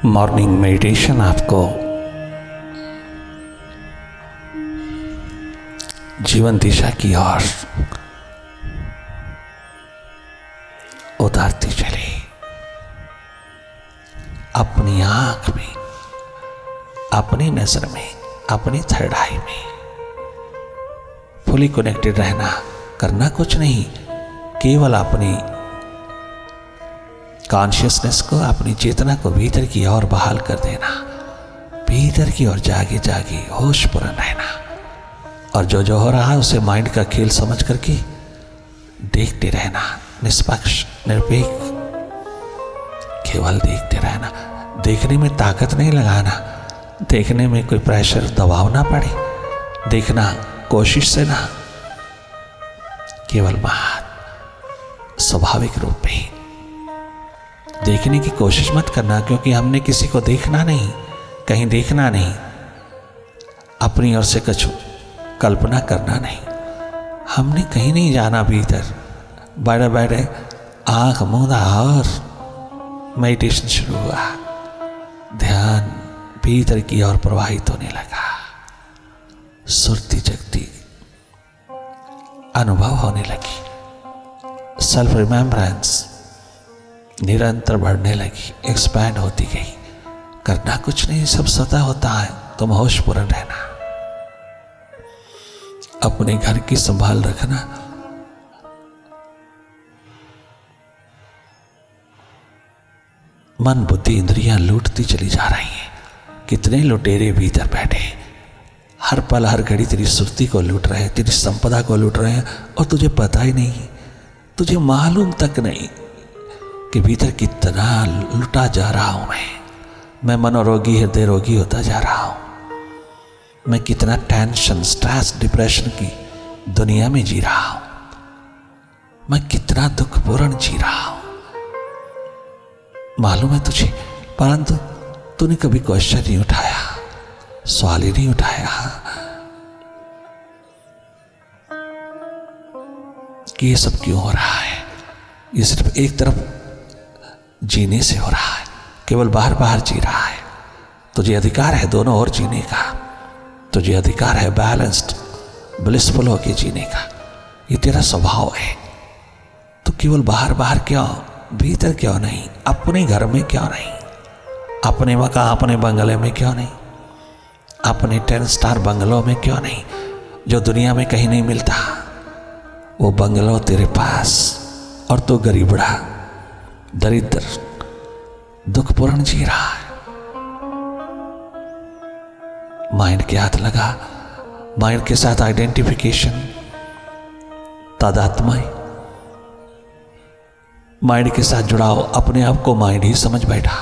Morning meditation आपको जीवन दिशा की ओर उतारती चली। अपनी आंख में, अपनी नजर में, अपनी थर्ड आई में फुली कनेक्टेड रहना, करना कुछ नहीं, केवल अपनी कॉन्शियसनेस को, अपनी चेतना को भीतर की ओर बहाल कर देना, भीतर की ओर जागे जागे होशपूर्ण रहना, और जो जो हो रहा है उसे माइंड का खेल समझ करके देखते रहना, निष्पक्ष निरपेक्ष केवल देखते रहना। देखने में ताकत नहीं लगाना, देखने में कोई प्रेशर दबाव ना पड़े, देखना कोशिश से ना, केवल बात स्वाभाविक रूप में देखने की कोशिश मत करना, क्योंकि हमने किसी को देखना नहीं, कहीं देखना नहीं, अपनी ओर से कुछ कल्पना करना नहीं, हमने कहीं नहीं जाना। भीतर बैठे बैठे आंख मूंदा और मेडिटेशन शुरू हुआ, ध्यान भीतर की ओर प्रवाहित होने लगा, सुरती जगती अनुभव होने लगी, सेल्फ रिमेम्बरेंस निरंतर बढ़ने लगी, एक्सपैंड होती गई। करना कुछ नहीं, सब स्वतः होता है, तुम होशपूर्ण रहना, अपने घर की संभाल रखना, मन बुद्धि इंद्रियां लूटती चली जा रही हैं। कितने लुटेरे भीतर बैठे, हर पल हर घड़ी तेरी सुरती को लूट रहे हैं, तेरी संपदा को लूट रहे हैं, और तुझे पता ही नहीं, तुझे मालूम तक नहीं कि भीतर कितना लुटा जा रहा हूं। मैं मनोरोगी, हृदय रोगी होता जा रहा हूं। मैं कितना टेंशन, स्ट्रेस, डिप्रेशन की दुनिया में जी रहा हूं। मैं कितना दुखपूर्ण जी रहा हूं, मालूम है तुझे, परंतु तूने कभी क्वेश्चन नहीं उठाया, सवाल ही नहीं उठाया कि ये सब क्यों हो रहा है। ये सिर्फ एक तरफ जीने से हो रहा है, केवल बाहर बाहर जी रहा है। तुझे अधिकार है दोनों ओर जीने का, तुझे अधिकार है बैलेंस्ड ब्लिसफुल होके जीने का, ये तेरा स्वभाव है। तो केवल बाहर बाहर क्यों, भीतर क्यों नहीं, अपने घर में क्यों नहीं, अपने मकान, अपने बंगले में क्यों नहीं, अपने 10 स्टार बंगलों में क्यों नहीं, जो दुनिया में कहीं नहीं मिलता, वो बंगलो तेरे पास, और तो गरीबड़ा दरिद्र दुखपूर्ण जी रहा है। माइंड के हाथ लगा, माइंड के साथ आइडेंटिफिकेशन, तादात्म्य, माइंड के साथ जुड़ाव, अपने आप को माइंड ही समझ बैठा।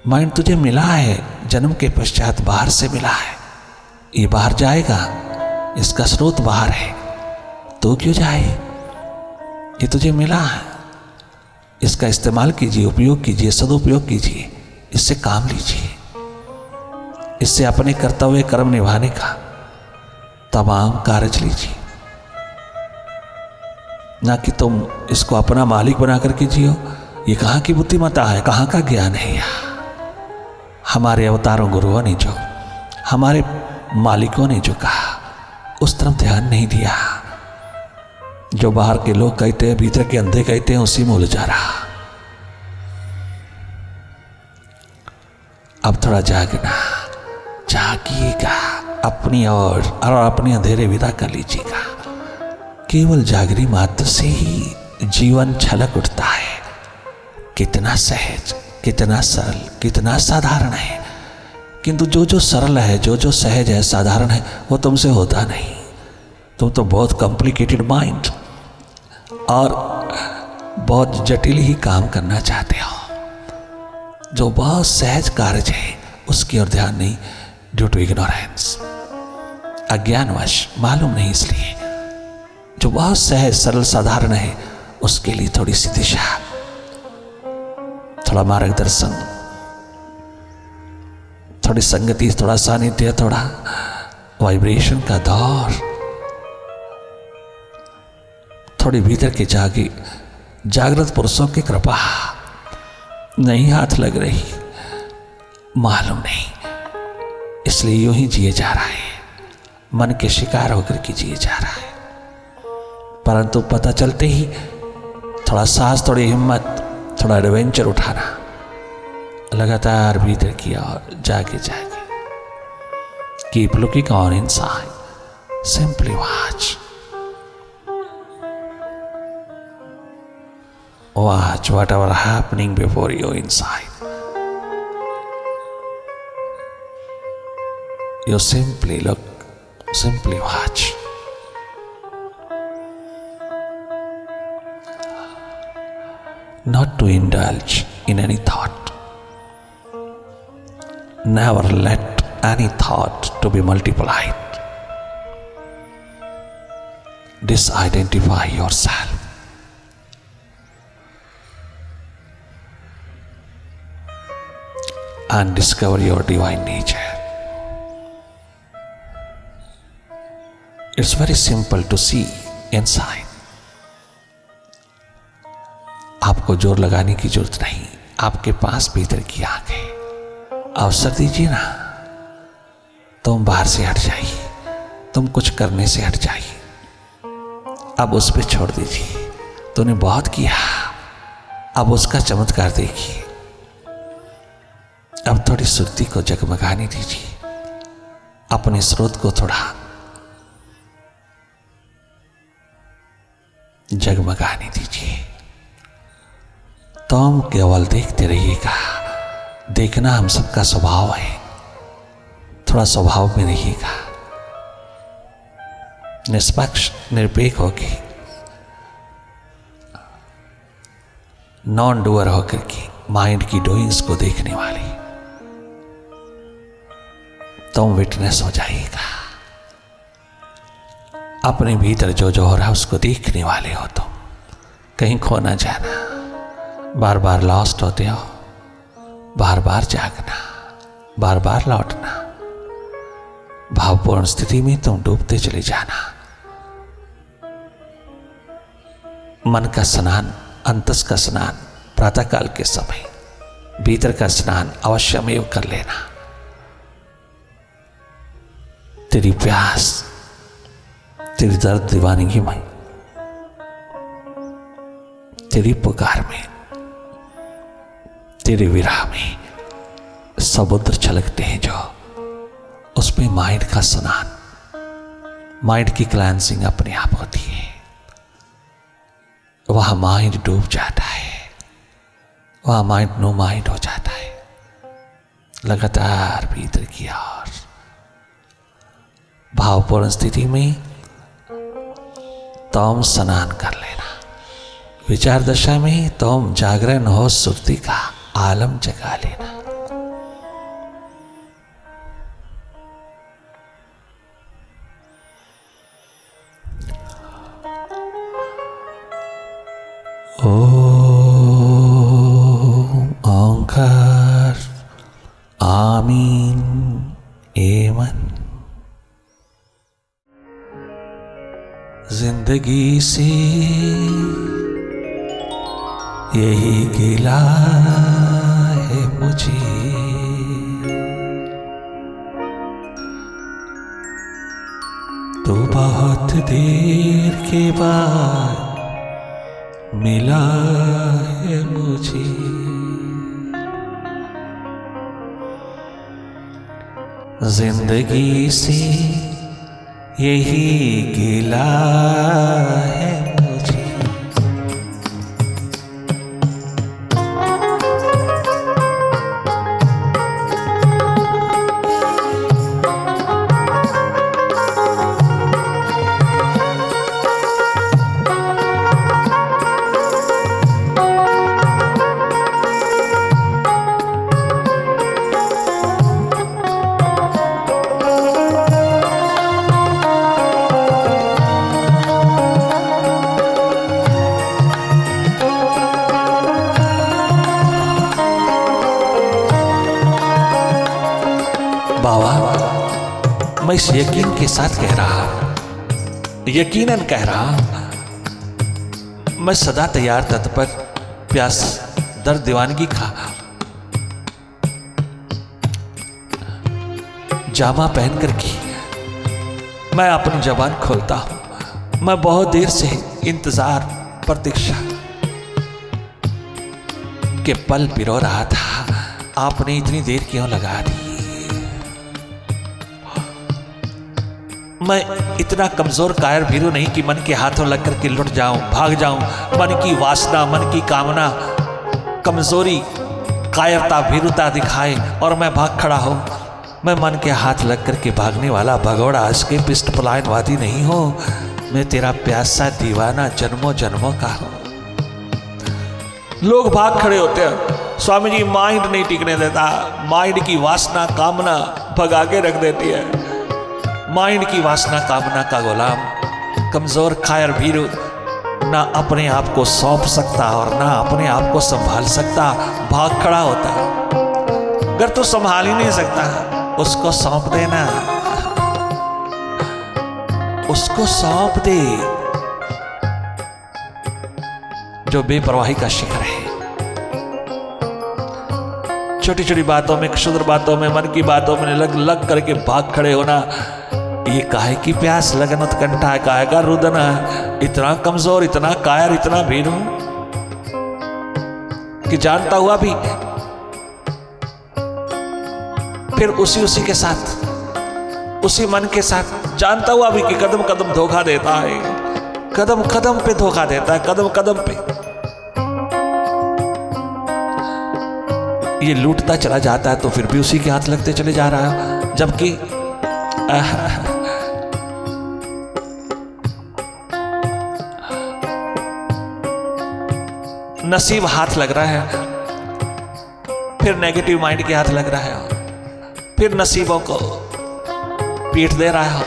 माइंड तुझे मिला है, जन्म के पश्चात बाहर से मिला है, ये बाहर जाएगा, इसका स्रोत बाहर है, तो क्यों जाए, ये तुझे मिला है, इसका इस्तेमाल कीजिए, उपयोग कीजिए, सदुपयोग कीजिए, इससे काम लीजिए, इससे अपने कर्तव्य कर्म निभाने का तमाम कार्य लीजिए, ना कि तुम इसको अपना मालिक बना करके जियो। ये कहाँ की बुद्धिमत्ता है, कहाँ का ज्ञान है। हमारे अवतारों गुरुओं ने जो, हमारे मालिकों ने जो कहा, उस तरफ ध्यान नहीं दिया। जो बाहर के लोग कहते हैं, भीतर के अंधे कहते हैं, उसी में उलझा रहा। अब थोड़ा जागना, जागिएगा अपनी और अपने अंधेरे विदा कर लीजिएगा। केवल जागरी मात्र से ही जीवन छलक उठता है। कितना सहज, कितना सरल, कितना साधारण है। किंतु जो जो सरल है, जो जो सहज है, साधारण है, वो तुमसे होता नहीं। तुम तो बहुत कॉम्प्लिकेटेड माइंड और बहुत जटिल ही काम करना चाहते हो। जो बहुत सहज कार्य है उसकी ओर ध्यान नहीं, ड्यू टू इग्नोरेंस, अज्ञानवश, मालूम नहीं इसलिए। जो बहुत सहज सरल साधारण है उसके लिए थोड़ी सी दिशा, थोड़ा मार्गदर्शन, थोड़ी संगति, थोड़ा सानिध्य, थोड़ा वाइब्रेशन का दौर, थोड़ी भीतर की जागी जागृत पुरुषों की कृपा नहीं हाथ लग रही, मालूम नहीं, इसलिए यूं ही जिए जा रहा है, मन के शिकार होकर के जिए जा रहा है। परंतु पता चलते ही थोड़ा साहस, थोड़ी हिम्मत, थोड़ा एडवेंचर उठाना, लगातार भीतर किया और जाके जाके keep looking on inside, simply watch, watch whatever happening before you inside. You simply look, simply watch. Not to indulge in any thought. Never let any thought to be multiplied. Disidentify yourself. And discover your divine nature. It's very simple to see inside. आपको जोर लगाने की जरूरत नहीं, आपके पास भीतर की आंखें। अवसर दीजिए ना, तुम बाहर से हट जाइए, तुम कुछ करने से हट जाइए। अब उस पर छोड़ दीजिए, तूने बहुत किया, अब उसका चमत्कार देखिए। अब थोड़ी सुर्ती को जगमगाने दीजिए, अपने स्रोत को थोड़ा जगमगाने दीजिए। तो हम केवल देखते रहिएगा। देखना हम सबका स्वभाव है, थोड़ा स्वभाव में रहिएगा, निष्पक्ष निरपेक्ष होके, नॉन डूअर होकर के माइंड की डूइंग्स को देखने वाले तुम विटनेस हो जाएगा। अपने भीतर जो जो हो रहा है उसको देखने वाले हो तुम। कहीं खो ना जाना, बार बार लॉस्ट होते हो, बार बार जागना, बार बार लौटना, भावपूर्ण स्थिति में तुम डूबते चले जाना। मन का स्नान, अंतस का स्नान प्रातःकाल के समय, भीतर का स्नान अवश्यमेव कर लेना। तेरी प्यास, तेरी दर्द दीवानगी में, तेरी पुकार में, तेरे विरह में समुद्र छलकते हैं जो, उसमें माइंड का स्नान, माइंड की क्लैंसिंग अपने आप होती है। वहां माइंड डूब जाता है, वहां माइंड नो माइंड हो जाता है। लगातार भीतर की ओर भावपूर्ण स्थिति में तुम स्नान कर लेना। विचार दशा में तुम जागरण हो, सुर्ती का आलम जगा लेना। ओंकार आमीन एमन। जिंदगी से यही गिला है मुझे, तो बहुत देर के बाद मिला है मुझे। जिंदगी से यही गिला है मुझे। बाबा, मैं इस यकीन के साथ कह रहा, यकीनन कह रहा, मैं सदा तैयार तत्पर, प्यास, दर्द, दीवानगी का जामा पहन कर के मैं अपनी जबान खोलता हूं। मैं बहुत देर से इंतजार प्रतीक्षा के पल पिरो रहा था, आपने इतनी देर क्यों लगा दी। मैं इतना कमजोर कायर भीरू नहीं कि मन के हाथों लग करके लुट जाऊं, भाग जाऊं। मन की वासना, मन की कामना कमजोरी, कायरता, भीरुता दिखाए और मैं भाग खड़ा हूं। मैं मन के हाथ लग करके भागने वाला भगोड़ा हंस के पिष्ट पलायनवादी नहीं हूं। मैं तेरा प्यासा दीवाना जन्मों जन्मों का हूं। लोग भाग खड़े होते हैं, स्वामी जी माइंड नहीं टिकने देता। माइंड की वासना कामना भगा के रख देती है। माइंड की वासना कामना का गुलाम कमजोर कायर भीरू ना अपने आप को सौंप सकता और ना अपने आप को संभाल सकता, भाग खड़ा होता है। अगर तू संभाल ही नहीं सकता उसको सौंप देना, उसको सौंप दे जो बेपरवाही का शिकार है। छोटी छोटी बातों में, क्षुद्र बातों में, मन की बातों में लग लग करके भाग खड़े होना, ये काहे की प्यास लगन उत्कंठा, काहे का रुदन, इतना कमजोर, इतना कायर, इतना भीरू कि जानता हुआ भी फिर उसी के साथ, उसी मन के साथ, जानता हुआ भी कि कदम कदम धोखा देता है, कदम कदम पे धोखा देता है, कदम कदम पे ये लूटता चला जाता है, तो फिर भी उसी के हाथ लगते चले जा रहा है। जबकि नसीब हाथ लग रहा है, फिर नेगेटिव माइंड के हाथ लग रहा है, फिर नसीबों को पीट दे रहा हो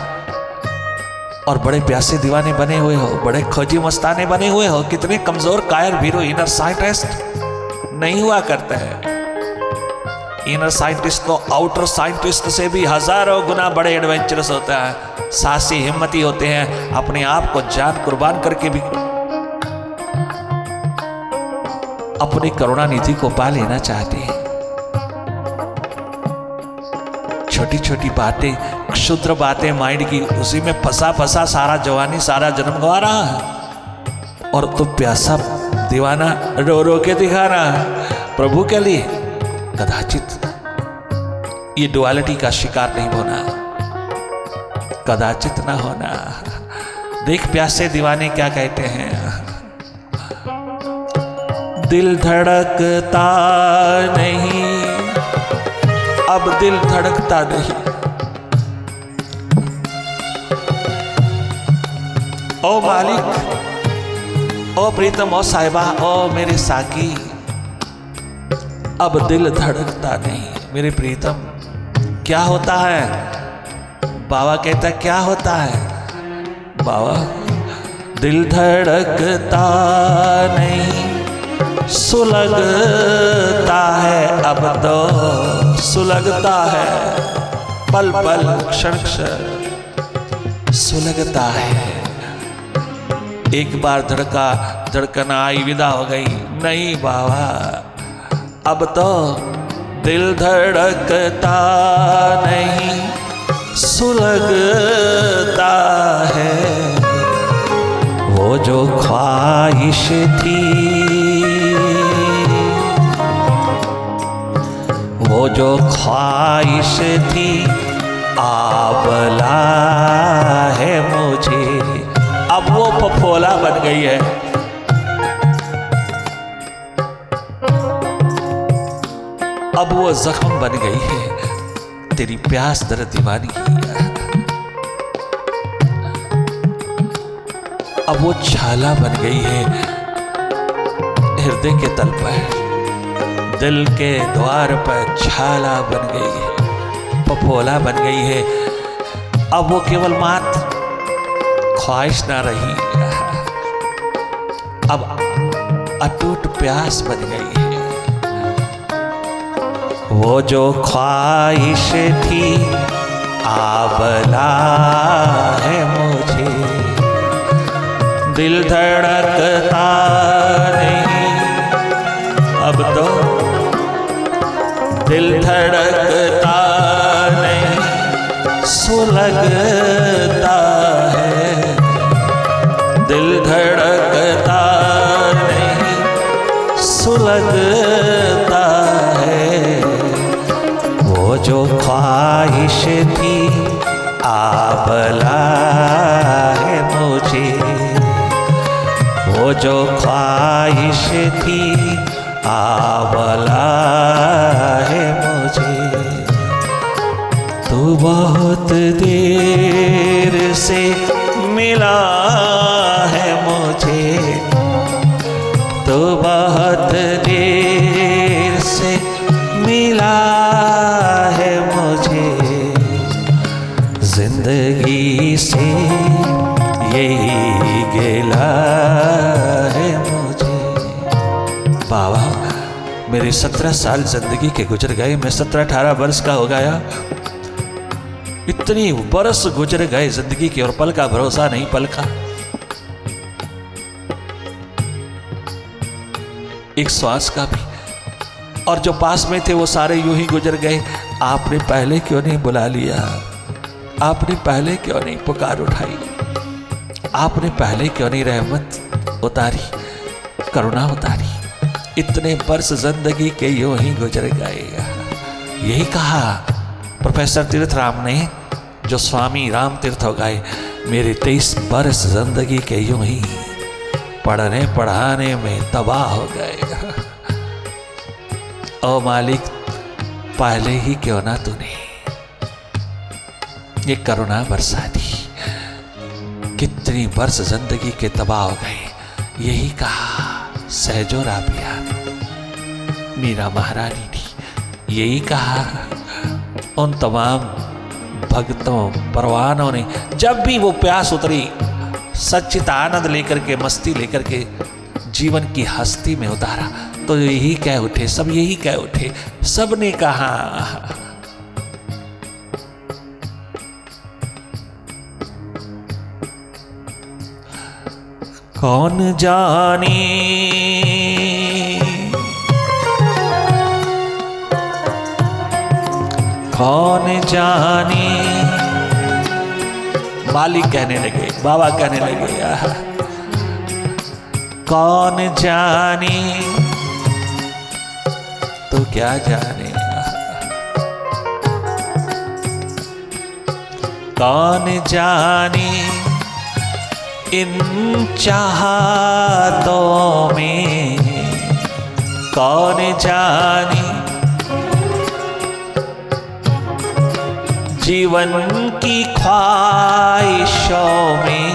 और बड़े प्यासे दीवाने बने हुए हो, बड़े खोजी मस्ताने बने हुए हो। कितने कमजोर कायर भीरू इनर साइंटिस्ट नहीं हुआ करते हैं। इनर साइंटिस्ट तो आउटर साइंटिस्ट से भी हजारों गुना बड़े एडवेंचरस होते हैं, साहसी हिम्मती होते हैं, अपने आप को जान कुर्बान करके भी अपनी करुणा निधि को पा लेना चाहते हैं। छोटी छोटी बातें, क्षुद्र बातें माइंड की, उसी में फंसा फंसा सारा जवानी, सारा जन्म गवा रहा है। और तो प्यासा दीवाना रो रो के दिखा रहा है प्रभु के लिए। कदाचित ये डुअलिटी का शिकार नहीं होना, कदाचित ना होना। देख प्यासे दीवाने क्या कहते हैं, दिल धड़कता नहीं, अब दिल धड़कता नहीं। ओ मालिक, ओ प्रीतम, ओ साहिबा, ओ मेरे साकी, अब दिल धड़कता नहीं। मेरे प्रीतम, क्या होता है? बाबा कहता क्या होता है? बाबा, दिल धड़कता नहीं, सुलगता है, अब तो सुलगता है, पल पल क्षण क्षण सुलगता है। एक बार धड़कन आई, विदा हो गई। नहीं बाबा, अब तो दिल धड़कता नहीं, सुलगता है। वो जो ख्वाहिश थी, वो जो ख्वाहिश थी, आबला है मुझे। अब वो फफोला बन गई है। अब वो जख्म बन गई है, तेरी प्यास दर दीवानी। अब वो छाला बन गई है हृदय के तल पर, दिल के द्वार पर छाला बन गई है, पपोला बन गई है। अब वो केवल मात्र ख्वाहिश ना रही, अब अटूट प्यास बन गई है। वो जो ख्वाहिश थी, आबला है मुझे। दिल धड़कता नहीं, अब तो दिल धड़कता नहीं, सुलगता है, दिल धड़कता नहीं सुलगता है। वो जो ख्वाहिश थी आबला है मुझे, वो जो ख्वाहिश थी आबला है मुझे। तू बहुत देर से मिला है मुझे, तो बहुत देर से मिला है मुझे। जिंदगी से यही गिला है मुझे। बाबा मेरे 17 साल जिंदगी के गुजर गए, मैं 17-18 वर्ष का हो गया। इतनी बरस गुजर गए जिंदगी के और पल का भरोसा नहीं, पल का एक श्वास का भी। और जो पास में थे वो सारे यूं ही गुजर गए। आपने पहले क्यों नहीं बुला लिया, आपने पहले क्यों नहीं पुकार उठाई, आपने पहले क्यों नहीं रहमत उतारी, करुणा उतारी। इतने वर्ष जिंदगी के यूं ही गुजर गए। यही कहा प्रोफेसर तीर्थराम ने, जो स्वामी राम तीर्थ हो गए, मेरे 23 वर्ष जिंदगी के यूं ही पढ़ने पढ़ाने में तबाह हो गए। ओ मालिक पहले ही क्यों ना तूने ये करुणा बरसा दी। कितनी वर्ष जिंदगी के तबाह हो गए। यही कहा सहजो राबिया मीरा महारानी ने, यही कहा उन तमाम भक्तों परवानों ने, जब भी वो प्यास उतरी सच्चित आनंद लेकर के, मस्ती लेकर के जीवन की हस्ती में उतारा, तो यही कह उठे, सब यही कह उठे। सब ने कहा कौन जाने कौन जाने। मालिक कहने लगे, बाबा कहने लगे कौन जाने, तो क्या जाने। कौन जाने इन चाहतों में, कौन जाने जीवन की ख्वाहिशों में,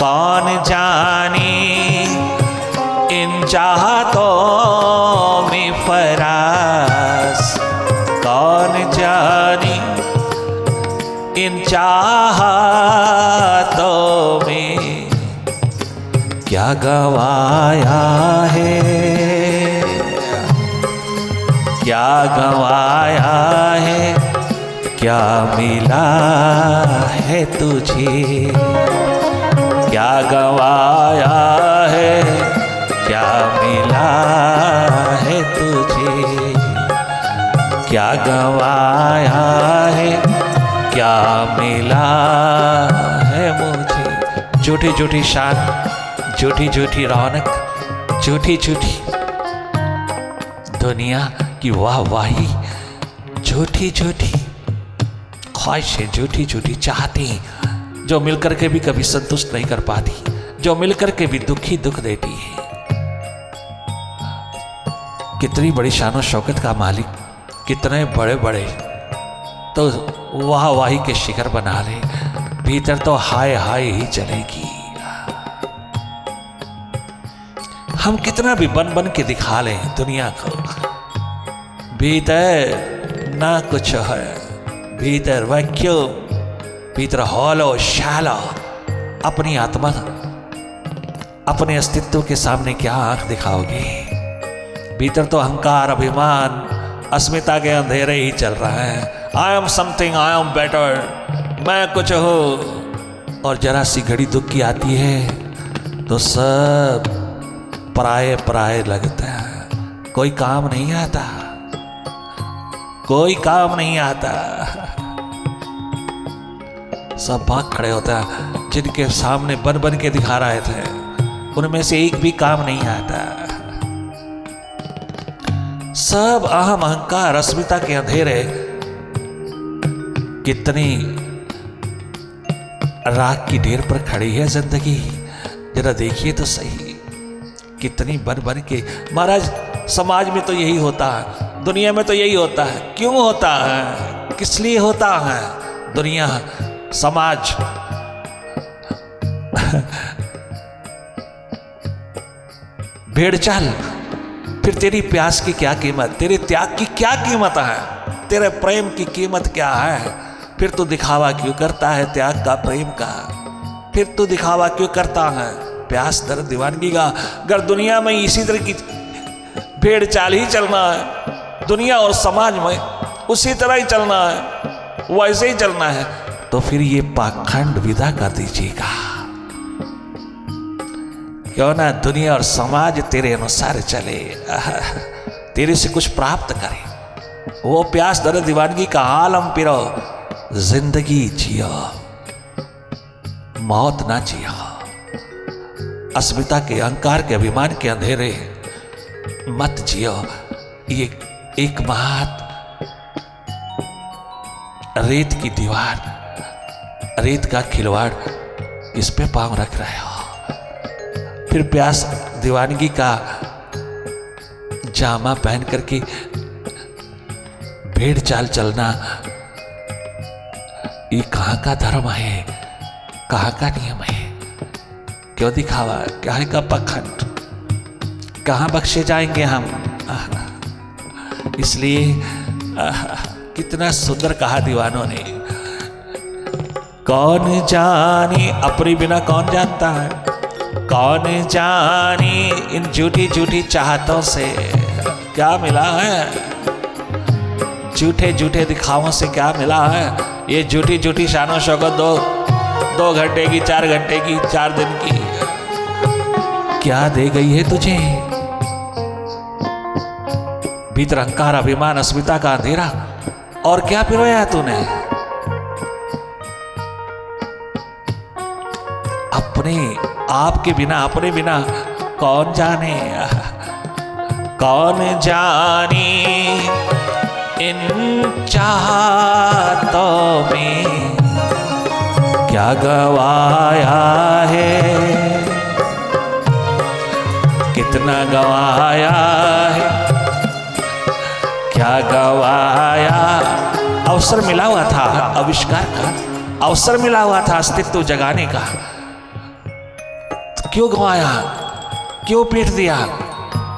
कौन जाने इन चाहतों में फरास, कौन जाने इन चाहतों में क्या गवाया है, क्या गवाया है, क्या मिला है तुझे, क्या गवाया है, क्या मिला है तुझे, क्या गवाया है, क्या मिला है मुझे। झूठी झूठी शान, झूठी झूठी रौनक, झूठी झूठी दुनिया की वाहवाही, झूठी झूठी ख्वाहिशें, झूठी झूठी चाहतें, जो मिलकर के भी कभी संतुष्ट नहीं कर पाती, जो मिलकर के भी दुखी दुख देती है। कितनी बड़ी शान शौकत का मालिक, कितने बड़े बड़े तो वाहवाही के शिखर बना ले, भीतर तो हाय हाय ही चलेगी। हम कितना भी बन बन के दिखा लें दुनिया को, भीतर ना कुछ है, भीतर वैक्यूम, भीतर हॉलो शैलो। अपनी आत्मा, अपने अस्तित्व के सामने क्या आंख दिखाओगे? भीतर तो अहंकार, अभिमान, अस्मिता के अंधेरे ही चल रहा है। I am something, I am better, मैं कुछ हूं। और जरा सी घड़ी दुख की आती है तो सब पराये पराये लगता है, कोई काम नहीं आता, कोई काम नहीं आता। सब भाग खड़े होते हैं। जिनके सामने बन बन के दिखा रहे थे उनमें से एक भी काम नहीं आता। सब अहम अहंकार अस्मिता के अंधेरे। कितनी राख की ढेर पर खड़ी है जिंदगी, जरा देखिए तो सही। कितनी बन बन के। महाराज समाज में तो यही होता है, दुनिया में तो यही होता है। क्यों होता है, किस लिए होता है? दुनिया समाज भेड़ चाल। फिर तेरी प्यास की क्या कीमत, तेरे त्याग की क्या कीमत है, तेरे प्रेम की कीमत क्या है? फिर तू दिखावा क्यों करता है त्याग का, प्रेम का? फिर तू दिखावा क्यों करता है प्यास दर्द दीवानगी का? अगर दुनिया में इसी तरह की भेड़ चाल ही चलना है, दुनिया और समाज में उसी तरह ही चलना है, वैसे ही चलना है, तो फिर ये पाखंड विदा कर दीजिएगा। क्यों ना दुनिया और समाज तेरे अनुसार चले, तेरे से कुछ प्राप्त करे। वो प्यास दर्द दीवानगी का आलम पिरो, जिंदगी जियो, मौत ना जियो। अस्मिता के अहंकार के अभिमान के अंधेरे मत जियो। ये एक महत रेत की दीवार, रेत का खिलवाड़, इस पे पांव रख रहे हो। फिर प्यास दीवानगी का जामा पहन करके भेड़ चाल चलना, ये कहां का धर्म है, कहां का नियम है? क्यों दिखावा, क्या का पखंड? कहां बख्शे जाएंगे हम? इसलिए कितना सुंदर कहा दीवानों ने। कौन जाने, अपने बिना कौन जानता है, कौन जाने इन झूठी झूठी चाहतों से क्या मिला है, झूठे झूठे दिखावों से क्या मिला है। ये झूठी झूठी शानो शौकत दो घंटे की, 4 घंटे की, 4 दिन की, क्या दे गई है तुझे? भीतर अहंकार अभिमान अस्मिता का अंधेरा, और क्या पिरोया है तूने? अपने आप के बिना, अपने बिना कौन जाने, कौन जाने इन चाहतों में क्या गवाया है, कितना गवाया है, क्या गवाया। अवसर मिला हुआ था आविष्कार का, अवसर मिला हुआ था अस्तित्व जगाने का, तो क्यों गवाया, क्यों पीट दिया,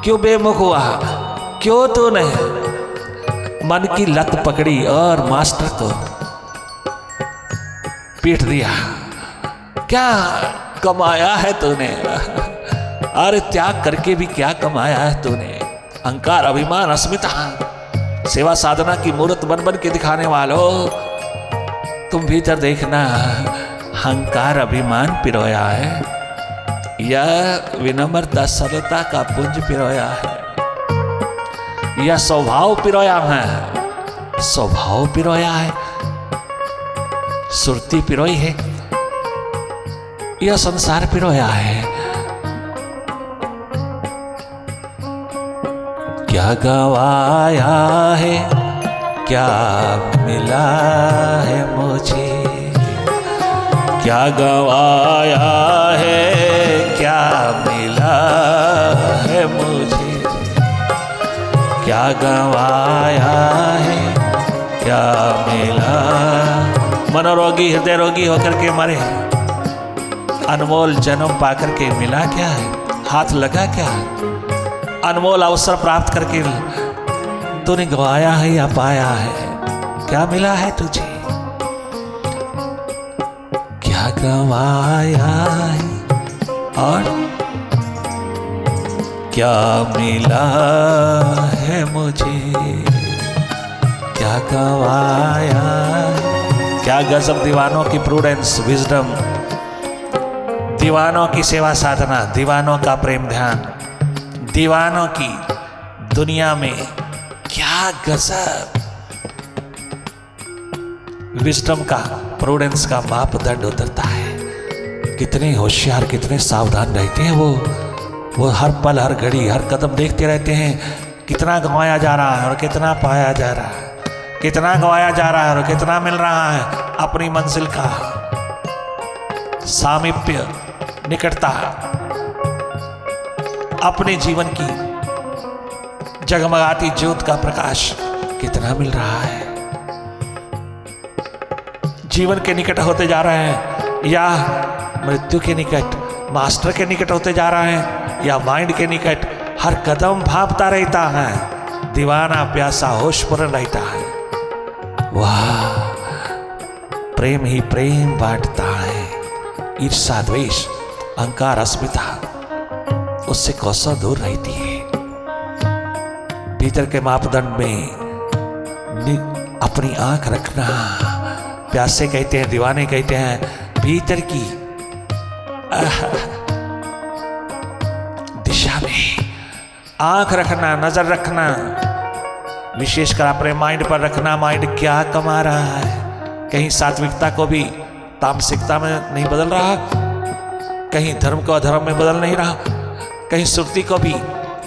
क्यों बेमुख हुआ, क्यों तूने मन की लत पकड़ी और मास्टर को पीट दिया? क्या कमाया है तूने? अरे त्याग करके भी क्या कमाया है तूने? अहंकार अभिमान अस्मिता सेवा साधना की मूर्त बन बन के दिखाने वालों, तुम भीतर देखना, अहंकार अभिमान पिरोया है या विनम्रता सरलता का पुंज पिरोया है, या स्वभाव पिरोया है, स्वभाव पिरोया है, सुरती पिरोई है, या संसार पिरोया है? क्या गवाया है, क्या मिला है मुझे, क्या गवाया है, क्या मिला है मुझे, क्या गवाया है, क्या मिला। मनोरोगी हृदय रोगी होकर के मरे, अनमोल जन्म पाकर के मिला क्या है, हाथ लगा क्या है? अनमोल अवसर प्राप्त करके तूने गवाया है या पाया है? क्या मिला है तुझे? क्या गवाया है और क्या मिला है मुझे, क्या गवाया है? क्या गजब दीवानों की प्रूडेंस, विजडम, दीवानों की सेवा साधना, दीवानों का प्रेम ध्यान, दीवानों की दुनिया में क्या गजब विजडम का, प्रूडेंस का मापदंड उतरता है। कितने होशियार, कितने सावधान रहते हैं वो हर पल, हर घड़ी, हर कदम देखते रहते हैं कितना गंवाया जा रहा है और कितना पाया जा रहा है, कितना गंवाया जा रहा है और कितना मिल रहा है। अपनी मंजिल का सामीप्य, निकटता, अपने जीवन की जगमगाती ज्योत का प्रकाश कितना मिल रहा है। जीवन के निकट होते जा रहे हैं या मृत्यु के निकट, मास्टर के निकट होते जा रहे हैं या माइंड के निकट। हर कदम भापता रहता है, दीवाना प्यासा होशपूर्ण रहता है। वाह, प्रेम ही प्रेम बांटता है। ईर्षा, द्वेष, अहंकार, अस्मिता उससे कोसों दूर रहती है। भीतर के मापदंड में अपनी आंख रखना, प्यासे कहते हैं, दीवाने कहते हैं, भीतर की दिशा में आंख रखना, नजर रखना, विशेषकर अपने माइंड पर रखना। माइंड क्या कमा रहा है, कहीं सात्विकता को भी तामसिकता में नहीं बदल रहा, कहीं धर्म को अधर्म में बदल नहीं रहा, कहीं सुरती को भी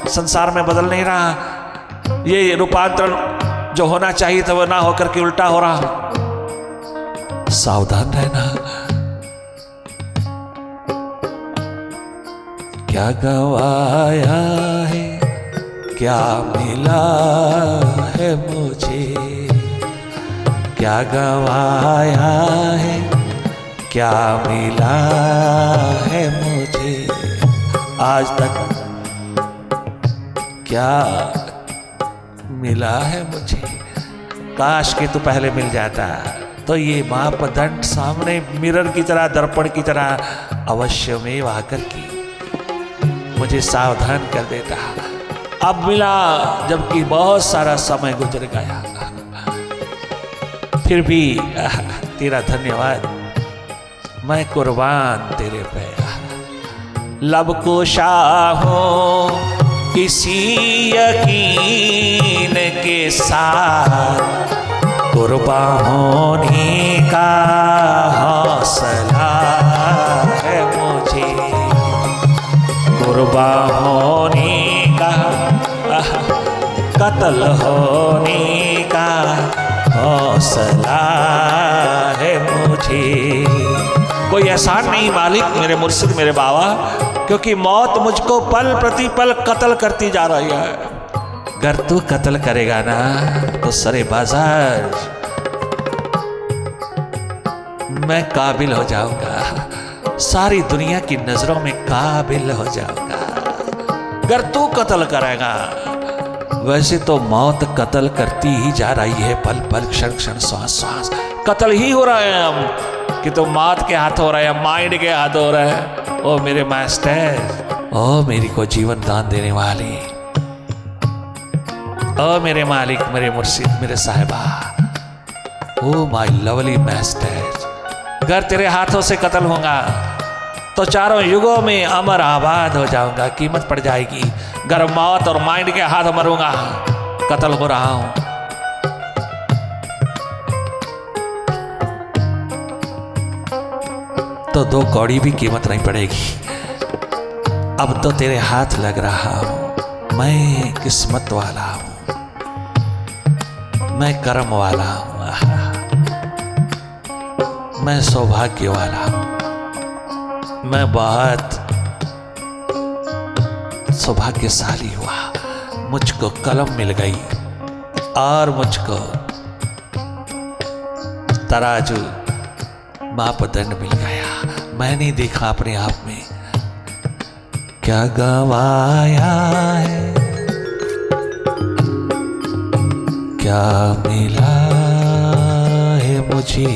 संसार में बदल नहीं रहा। ये रूपांतरण जो होना चाहिए था वो ना होकर के उल्टा हो रहा। सावधान रहना। क्या गवाया है, क्या मिला है मुझे, क्या गवाया है, क्या मिला है मुझे आज तक, क्या मिला है मुझे। काश कि तू पहले मिल जाता तो ये मापदंड सामने मिरर की तरह, दर्पण की तरह अवश्य में आकर के मुझे सावधान कर देता। अब मिला जबकि बहुत सारा समय गुजर गया, फिर भी तेरा धन्यवाद, मैं कुर्बान तेरे पे। लब कुशा हूँ इसी यकीन के साथ, कुर्बान होने का हौसला है मुझे, कुर्बान होने का, कत्ल होने का हौसला है मुझे। कोई एहसान नहीं मालिक मेरे मुर्शिद, मेरे बाबा, क्योंकि मौत मुझको पल प्रति पल कत्ल करती जा रही है। अगर तू कत्ल करेगा ना तो सरे बाजार मैं काबिल हो जाऊंगा, सारी दुनिया की नजरों में काबिल हो जाऊंगा। अगर तू कत्ल करेगा, वैसे तो मौत कत्ल करती ही जा रही है, पल पल, क्षण क्षण, श्वास श्वास कत्ल ही हो रहा है। हम कि तो मौत के हाथ हो रहा है, माइंड के हाथ हो रहा है। ओ मेरे मास्टर, ओ मेरी को जीवन दान देने वाले, ओ मेरे मालिक, मेरे मुर्शिद, मेरे साहिबा, ओ माय लवली मास्टर, अगर तेरे हाथों से कत्ल होगा तो चारों युगों में अमर आबाद हो जाऊंगा, कीमत पड़ जाएगी। अगर मौत और माइंड के हाथ मरूंगा, कत्ल हो रहा हूं, तो दो कौड़ी भी कीमत नहीं पड़ेगी। अब तो तेरे हाथ लग रहा हूं, मैं किस्मत वाला हूं, मैं कर्म वाला हूं, मैं सौभाग्य वाला हूं, मैं बहुत सौभाग्यशाली हुआ। मुझको कलम मिल गई और मुझको तराजू मापदंड मिल गया। मैंने देखा अपने आप में क्या गवाया है, क्या मिला है मुझे।